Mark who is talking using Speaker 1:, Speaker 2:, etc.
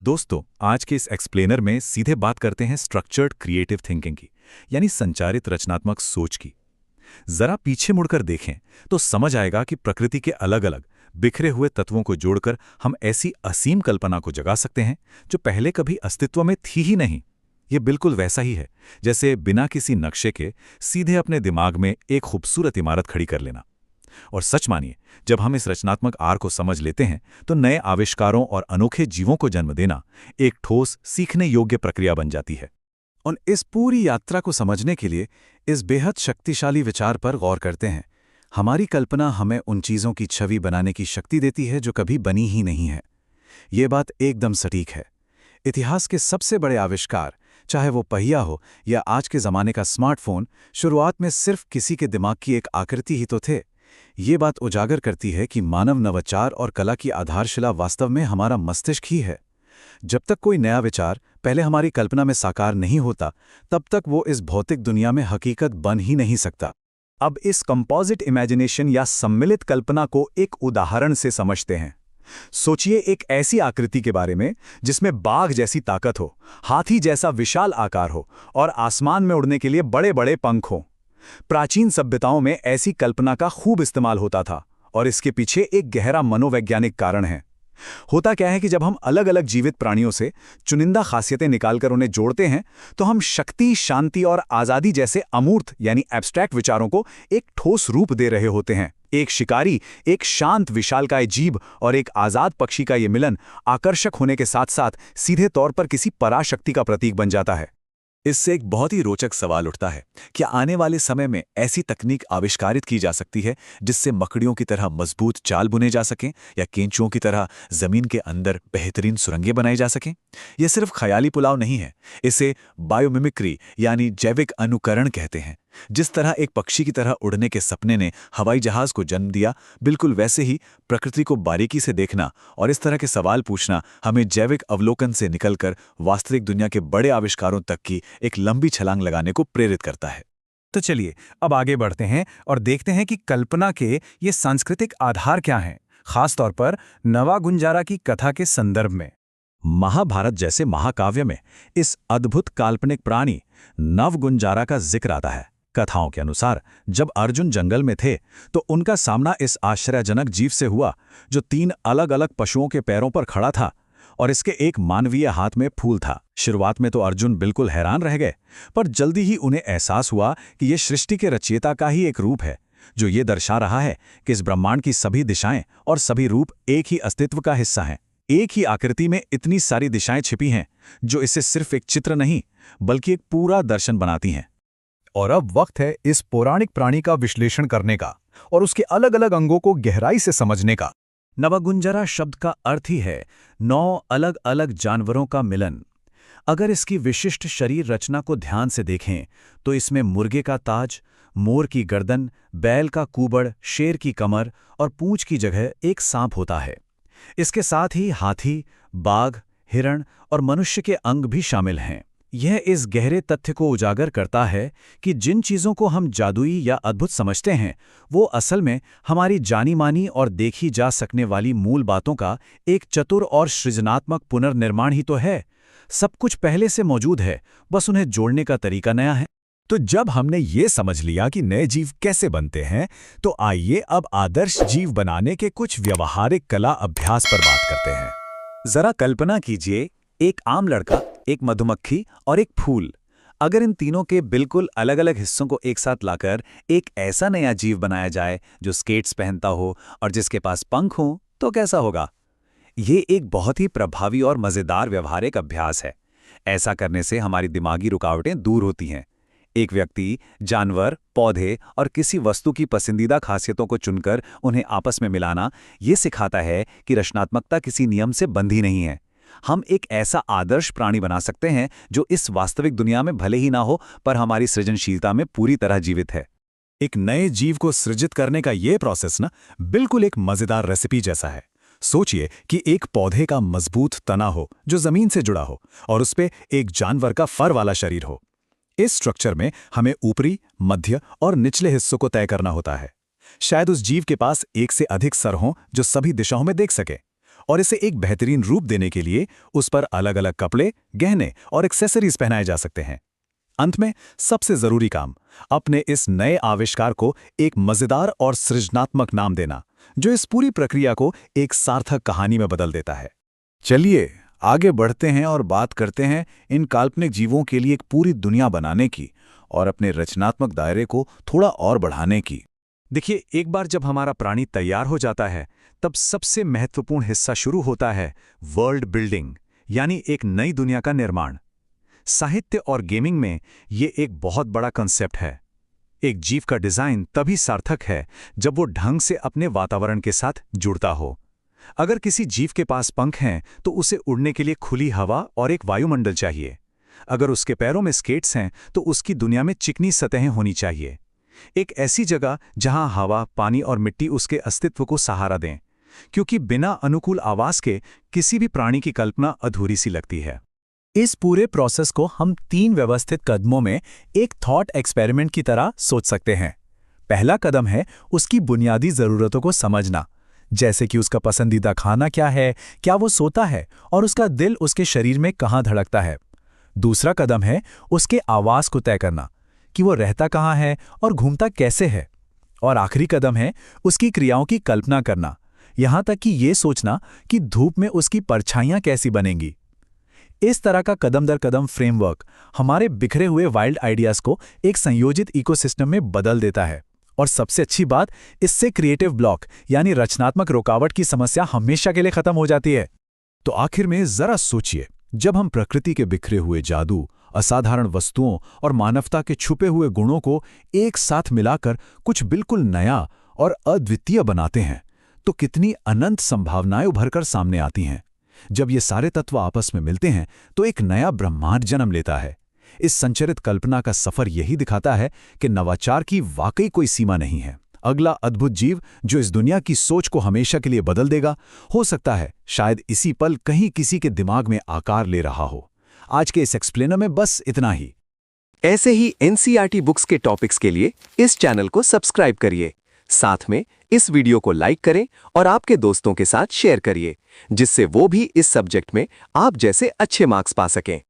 Speaker 1: दोस्तों, आज के इस एक्सप्लेनर में सीधे बात करते हैं स्ट्रक्चर्ड क्रिएटिव थिंकिंग की, यानी संचारित रचनात्मक सोच की। जरा पीछे मुड़कर देखें तो समझ आएगा कि प्रकृति के अलग अलग बिखरे हुए तत्वों को जोड़कर हम ऐसी असीम कल्पना को जगा सकते हैं जो पहले कभी अस्तित्व में थी ही नहीं। ये बिल्कुल वैसा ही है जैसे बिना किसी नक्शे के सीधे अपने दिमाग में एक खूबसूरत इमारत खड़ी कर लेना। और सच मानिए, जब हम इस रचनात्मक आर को समझ लेते हैं तो नए आविष्कारों और अनोखे जीवों को जन्म देना एक ठोस सीखने योग्य प्रक्रिया बन जाती है। और इस पूरी यात्रा को समझने के लिए इस बेहद शक्तिशाली विचार पर गौर करते हैं। हमारी कल्पना हमें उन चीज़ों की छवि बनाने की शक्ति देती है जो कभी बनी ही नहीं है। ये बात एकदम सटीक है। इतिहास के सबसे बड़े आविष्कार, चाहे वो पहिया हो या आज के ज़माने का स्मार्टफोन, शुरुआत में सिर्फ किसी के दिमाग की एक आकृति ही तो थे। ये बात उजागर करती है कि मानव नवाचार और कला की आधारशिला वास्तव में हमारा मस्तिष्क ही है। जब तक कोई नया विचार पहले हमारी कल्पना में साकार नहीं होता, तब तक वो इस भौतिक दुनिया में हकीकत बन ही नहीं सकता। अब इस कंपोजिट इमेजिनेशन या सम्मिलित कल्पना को एक उदाहरण से समझते हैं। सोचिए एक ऐसी आकृति के बारे में जिसमें बाघ जैसी ताकत हो, हाथी जैसा विशाल आकार हो और आसमान में उड़ने के लिए बड़े बड़े पंख हों। प्राचीन सभ्यताओं में ऐसी कल्पना का खूब इस्तेमाल होता था और इसके पीछे एक गहरा मनोवैज्ञानिक कारण है। होता क्या है कि जब हम अलग अलग जीवित प्राणियों से चुनिंदा खासियतें निकालकर उन्हें जोड़ते हैं तो हम शक्ति, शांति और आज़ादी जैसे अमूर्त यानी एब्स्ट्रैक्ट विचारों को एक ठोस रूप दे रहे होते हैं। एक शिकारी, एक शांत विशालकाय जीव और एक आज़ाद पक्षी का ये मिलन आकर्षक होने के साथ साथ सीधे तौर पर किसी पराशक्ति का प्रतीक बन जाता है। इससे एक बहुत ही रोचक सवाल उठता है, क्या आने वाले समय में ऐसी तकनीक आविष्कारित की जा सकती है जिससे मकड़ियों की तरह मजबूत जाल बुने जा सकें या केंचुओं की तरह जमीन के अंदर बेहतरीन सुरंगें बनाई जा सकें? यह सिर्फ ख्याली पुलाव नहीं है, इसे बायोमिमिक्री यानी जैविक अनुकरण कहते हैं। जिस तरह एक पक्षी की तरह उड़ने के सपने ने हवाई जहाज को जन्म दिया, बिल्कुल वैसे ही प्रकृति को बारीकी से देखना और इस तरह के सवाल पूछना हमें जैविक अवलोकन से निकलकर वास्तविक दुनिया के बड़े आविष्कारों तक की एक लंबी छलांग लगाने को प्रेरित करता है।
Speaker 2: तो चलिए अब आगे बढ़ते हैं और देखते हैं कि कल्पना के ये सांस्कृतिक आधार क्या हैं, खासतौर पर नवा गुंजारा की कथा के संदर्भ में।
Speaker 1: महाभारत जैसे महाकाव्य में इस अद्भुत काल्पनिक प्राणी नव गुंजारा का जिक्र आता है। कथाओं के अनुसार जब अर्जुन जंगल में थे तो उनका सामना इस आश्चर्यजनक जीव से हुआ जो 3 अलग-अलग पशुओं के पैरों पर खड़ा था और इसके एक मानवीय हाथ में फूल था। शुरुआत में तो अर्जुन बिल्कुल हैरान रह गए, पर जल्दी ही उन्हें एहसास हुआ कि यह सृष्टि के रचयिता का ही एक रूप है जो ये दर्शा रहा है कि इस ब्रह्मांड की सभी दिशाएं और सभी रूप एक ही अस्तित्व का हिस्सा हैं। एक ही आकृति में इतनी सारी दिशाएं छिपी हैं जो इसे सिर्फ एक चित्र नहीं बल्कि एक पूरा दर्शन बनाती हैं।
Speaker 2: और अब वक्त है इस पौराणिक प्राणी का विश्लेषण करने का और उसके अलग अलग अंगों को गहराई से समझने का।
Speaker 1: नवगुंजरा शब्द का अर्थ ही है 9 अलग अलग जानवरों का मिलन। अगर इसकी विशिष्ट शरीर रचना को ध्यान से देखें तो इसमें मुर्गे का ताज, मोर की गर्दन, बैल का कूबड़, शेर की कमर और पूंछ की जगह एक सांप होता है। इसके साथ ही हाथी, बाघ, हिरण और मनुष्य के अंग भी शामिल हैं। यह इस गहरे तथ्य को उजागर करता है कि जिन चीज़ों को हम जादुई या अद्भुत समझते हैं वो असल में हमारी जानी मानी और देखी जा सकने वाली मूल बातों का एक चतुर और सृजनात्मक पुनर्निर्माण ही तो है। सब कुछ पहले से मौजूद है, बस उन्हें जोड़ने का तरीका नया है।
Speaker 2: तो जब हमने ये समझ लिया कि नए जीव कैसे बनते हैं, तो आइए अब आदर्श जीव बनाने के कुछ व्यवहारिक कला अभ्यास पर बात करते हैं।
Speaker 1: जरा कल्पना कीजिए, एक आम लड़का, एक मधुमक्खी और एक फूल। अगर इन तीनों के बिल्कुल अलग अलग हिस्सों को एक साथ लाकर एक ऐसा नया जीव बनाया जाए जो स्केट्स पहनता हो और जिसके पास पंख हो, तो कैसा होगा? ये एक बहुत ही प्रभावी और मज़ेदार व्यवहारिक अभ्यास है। ऐसा करने से हमारी दिमागी रुकावटें दूर होती हैं। एक व्यक्ति जानवर, पौधे और किसी वस्तु की पसंदीदा खासियतों को चुनकर उन्हें आपस में मिलाना ये सिखाता है कि रचनात्मकता किसी नियम से बंधी नहीं है। हम एक ऐसा आदर्श प्राणी बना सकते हैं जो इस वास्तविक दुनिया में भले ही ना हो पर हमारी सृजनशीलता में पूरी तरह जीवित है।
Speaker 2: एक नए जीव को सृजित करने का ये प्रोसेस ना बिल्कुल एक मजेदार रेसिपी जैसा है। सोचिए कि एक पौधे का मजबूत तना हो जो जमीन से जुड़ा हो और उस पे एक जानवर का फर वाला शरीर हो। इस स्ट्रक्चर में हमें ऊपरी, मध्य और निचले हिस्सों को तय करना होता है। शायद उस जीव के पास एक से अधिक सर हों जो सभी दिशाओं में देख सके और इसे एक बेहतरीन रूप देने के लिए उस पर अलग अलग कपड़े, गहने और एक्सेसरीज पहनाए जा सकते हैं। अंत में सबसे जरूरी काम, अपने इस नए आविष्कार को एक मजेदार और सृजनात्मक नाम देना, जो इस पूरी प्रक्रिया को एक सार्थक कहानी में बदल देता है।
Speaker 1: चलिए आगे बढ़ते हैं और बात करते हैं इन काल्पनिक जीवों के लिए एक पूरी दुनिया बनाने की और अपने रचनात्मक दायरे को थोड़ा और बढ़ाने की। देखिए, एक बार जब हमारा प्राणी तैयार हो जाता है, तब सबसे महत्वपूर्ण हिस्सा शुरू होता है वर्ल्ड बिल्डिंग, यानी एक नई दुनिया का निर्माण। साहित्य और गेमिंग में ये एक बहुत बड़ा कंसेप्ट है। एक जीव का डिजाइन तभी सार्थक है जब वो ढंग से अपने वातावरण के साथ जुड़ता हो। अगर किसी जीव के पास पंख हैं तो उसे उड़ने के लिए खुली हवा और एक वायुमंडल चाहिए। अगर उसके पैरों में स्केट्स हैं तो उसकी दुनिया में चिकनी सतहें होनी चाहिए। एक ऐसी जगह जहां हवा, पानी और मिट्टी उसके अस्तित्व को सहारा दें, क्योंकि बिना अनुकूल आवास के किसी भी प्राणी की कल्पना अधूरी सी लगती है।
Speaker 2: इस पूरे प्रोसेस को हम 3 व्यवस्थित कदमों में एक थॉट एक्सपेरिमेंट की तरह सोच सकते हैं। पहला कदम है उसकी बुनियादी ज़रूरतों को समझना, जैसे कि उसका पसंदीदा खाना क्या है, क्या वो सोता है और उसका दिल उसके शरीर में कहाँ धड़कता है। दूसरा कदम है उसके आवास को तय करना, कि वो रहता कहाँ है और घूमता कैसे है। और आखिरी कदम है उसकी क्रियाओं की कल्पना करना, यहाँ तक कि ये सोचना कि धूप में उसकी परछाइयाँ कैसी बनेंगी। इस तरह का कदम दर कदम फ्रेमवर्क हमारे बिखरे हुए वाइल्ड आइडियाज़ को एक संयोजित इकोसिस्टम में बदल देता है। और सबसे अच्छी बात, इससे क्रिएटिव ब्लॉक यानी रचनात्मक रुकावट की समस्या हमेशा के लिए खत्म हो जाती है।
Speaker 1: तो आखिर में जरा सोचिए, जब हम प्रकृति के बिखरे हुए जादू, असाधारण वस्तुओं और मानवता के छुपे हुए गुणों को एक साथ मिलाकर कुछ बिल्कुल नया और अद्वितीय बनाते हैं, तो कितनी अनंत संभावनाएं उभरकर सामने आती हैं। जब ये सारे तत्व आपस में मिलते हैं तो एक नया ब्रह्मांड जन्म लेता है। इस संचरित कल्पना का सफर यही दिखाता है कि नवाचार की वाकई कोई सीमा नहीं है। अगला अद्भुत जीव जो इस दुनिया की सोच को हमेशा के लिए बदल देगा, हो सकता है शायद इसी पल कहीं किसी के दिमाग में आकार ले रहा हो। आज के इस एक्सप्लेनर में बस इतना ही।
Speaker 3: ऐसे ही एनसीईआरटी बुक्स के टॉपिक्स के लिए इस चैनल को सब्सक्राइब करिए। साथ में इस वीडियो को लाइक करें और आपके दोस्तों के साथ शेयर करिए, जिससे वो भी इस सब्जेक्ट में आप जैसे अच्छे मार्क्स पा सकें।